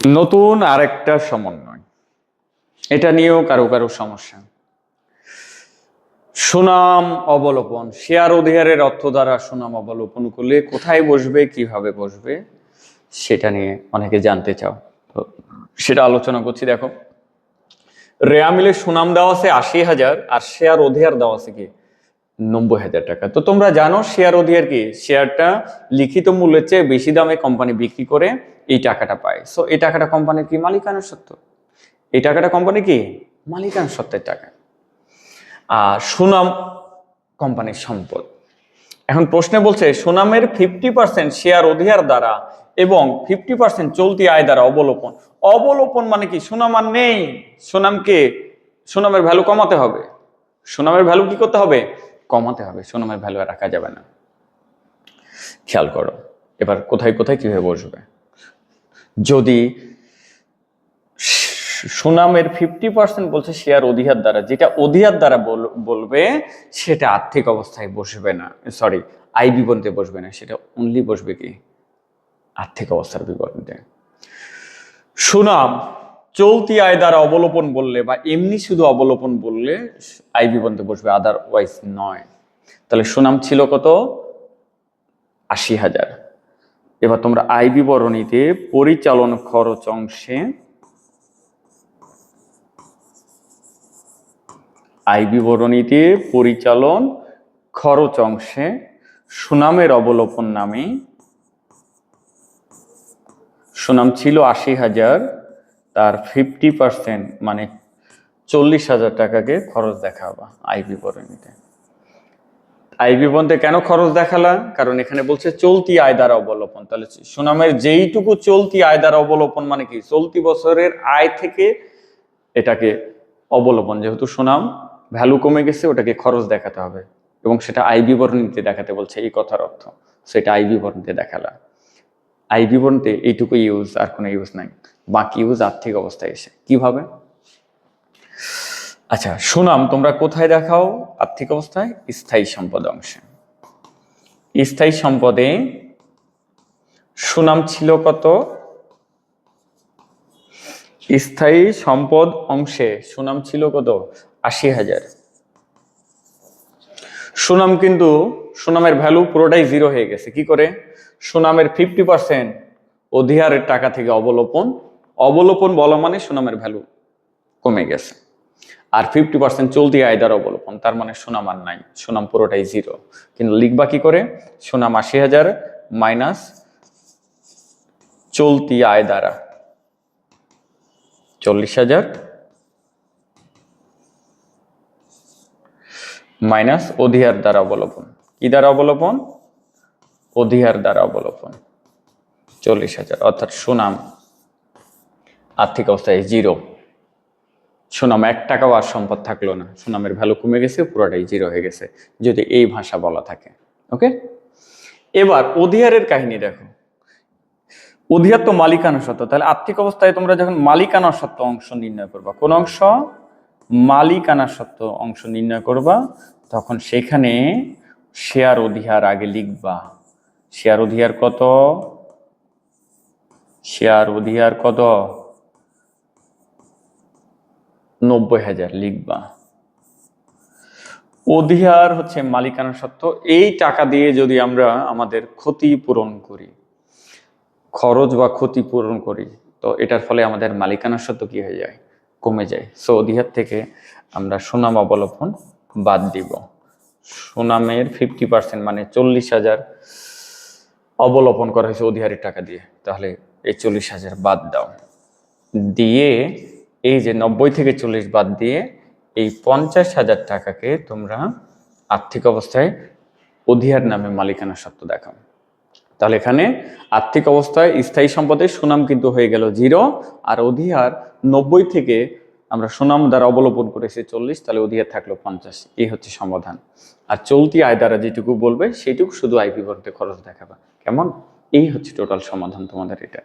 নতুন আরেকটা সমন্বয়, এটা নিয়েও কারো কারো সমস্যা। সুনাম অবলোপন, শেয়ার অধিকারের অর্থ দ্বারা সুনাম অবলোপন করলে কোথায় বসবে, কিভাবে বসবে, সেটা নিয়ে অনেকে জানতে চাও, তো সেটা আলোচনা করছি। দেখো, রেয়া মিলে সুনাম দেওয়া আছে 80,000 আর শেয়ার অধিকার দেওয়া আছে কি 90,000 টাকা। তো তোমরা জানো শেয়ার অধিকার কি, শেয়ারটা লিখিত মূল্যের চেয়ে বেশি দামে কোম্পানি বিক্রি করে এই টাকাটা পায়। সো এই টাকাটা কোম্পানির কি মালিকানা সত্ত্ব, এই টাকাটা কোম্পানি কি মালিকানা সত্ত্বের টাকা। আর সুনাম কোম্পানির সম্পদ। এখন প্রশ্নে বলছে সুনামের 50% শেয়ার অধিকার দ্বারা এবং 50% চলতি আয় দ্বারা অবলোপন। অবলোপন মানে কি, সুনাম আর নেই, সুনামকে সুনামের ভ্যালু কমাতে হবে। সুনামের ভ্যালু কি করতে হবে, কমাতে হবে, সুনামের ভ্যালু আর রাখা যাবে না। খেয়াল করো এবার কোথায় কোথায় কিভাবে বসবে। যদি সুনামের 50% বলছে শেয়ার অধিকার দ্বারা, যেটা অধিকার দ্বারা বলবে সেটা আর্থিক অবস্থায় বসবে না, সরি আয় বিবরণীতে বসবে না, সেটা অনলি বসবে কি আর্থিক অবস্থার বিবরণীতে। সুনাম চলতি আয় দ্বারা অবলোপন বললে বা এমনি শুধু অবলোপন বললে আয় বিবরণীতে বসবে, আদারওয়াইজ নয়। তাহলে সুনাম ছিল কত 80,000। এবার তোমরা আয় বিবরণীতে পরিচালন খরচ অংশে, আয় বিবরণীতে পরিচালন খরচ অংশে সুনামের অবলোপন নামে, সুনাম ছিল 80,000, তার 50% মানে 40,000 টাকাকে খরচ দেখাবা আয় বিবরণীতে। আয় বিবরণীতে কেন খরচ দেখালা, কারণ এখানে বলছে চলতি আয় দ্বারা অবলোপন। তাহলে সুনামের যেইটুকু চলতি আয় দ্বারা অবলোপন মানে কি চলতি বছরের আয় থেকে এটাকে অবলোপন, যেহেতু সুনাম ভ্যালু কমে গেছে ওটাকে খরচ দেখাতে হবে এবং সেটা আয় বিবরণীতে দেখাতে বলছে, এই কথার অর্থ। সেটা আয় বিবরণীতে দেখালা। আয় বিবরণীতে এইটুকু ইউজ, আর কোনো ইউজ নাই, বাকি ইউজ আর্থিক অবস্থায় এসে। কিভাবে? আচ্ছা, সুনাম তোমরা কোথায় দেখাও আর্থিক অবস্থায়? স্থায়ী সম্পদ অংশে। স্থায়ী সম্পদে সুনাম ছিল কত, স্থায়ী সম্পদ অংশে সুনাম ছিল কত 80,000। সুনাম কিন্তু সুনামের ভ্যালু পুরোটাই জিরো হয়ে গেছে। কি করে? সুনামের 50% অধিকারের টাকা থেকে অবলোপন, অবলোপন বলা মানে সুনামের ভ্যালু কমে গেছে, আর 50% চলতি আয় দ্বারা অবলোপন, তার মানে সুনাম আর নাই, সুনাম পুরোটাই জিরো। কিন্তু লিখবা কি করে, সুনাম 80,000 মাইনাস চলতি আয় দ্বারা 40,000 মাইনাস অধিকার দ্বারা অবলোপন। কি দ্বারা অবলোপন? অধিকার দ্বারা অবলোপন 40,000, অর্থাৎ সুনাম আর্থিক অবস্থায় জিরো। সুনাম 1 টাকাও আর সম্পদ থাকলো না, সুনামের ভ্যালু কমে গেছে, পুরোটাই জিরো হয়ে গেছে, যদি এই ভাষা বলা থাকে। ওকে, এবার অধিকারের কাহিনী দেখো। অধিকার তো মালিকানা সত্ত্ব, তাহলে আর্থিক অবস্থায় তোমরা যখন মালিকানা সত্ত্ব অংশ নির্ণয় করবা, কোন অংশ? মালিকানা সত্ত্ব অংশ নির্ণয় করবা, তখন সেখানে শেয়ার অধিকার আগে লিখবা। শেয়ার অধিকার কত? শেয়ার অধিকার কত? 90,000 লিখবা। অধিকার হচ্ছে মালিকানা সত্ত্ব, এই টাকা দিয়ে যদি আমরা আমাদের ক্ষতি পূরণ করি, খরচ বা ক্ষতি পূরণ করি, তো এটার ফলে আমাদের মালিকানা সত্ত্ব কি হয়ে যায়? কমে যায়। সো অধিকার থেকে আমরা সুনাম অবলোপন বাদ দিব। সুনামের 50% মানে 40,000 অবলোপন করা হয়েছে অধিকারের টাকা দিয়ে, তাহলে এই 40,000 বাদ দাও, দিয়ে এই যে 90 থেকে 40 বাদ দিয়ে এই 50,000 টাকাকে তোমরা আর্থিক অবস্থায় অধিকার নামে মালিকানা সত্ত্ব দেখাও। তাহলে এখানে আর্থিক অবস্থায় স্থায়ী সম্পদের সুনাম কিন্তু হয়ে গেল জিরো, আর অধিকার 90 থেকে আমরা সুনাম দ্বারা অবলোপন করেছি 40, তাহলে অধিকার থাকলো 50। এই হচ্ছে সমাধান। আর চলতি আয় দ্বারা যেটুকু বলবে সেইটুকু শুধু আয় বিবরণীতে খরচ দেখাবা। কেমন? এই হচ্ছে টোটাল সমাধান তোমাদের এটা।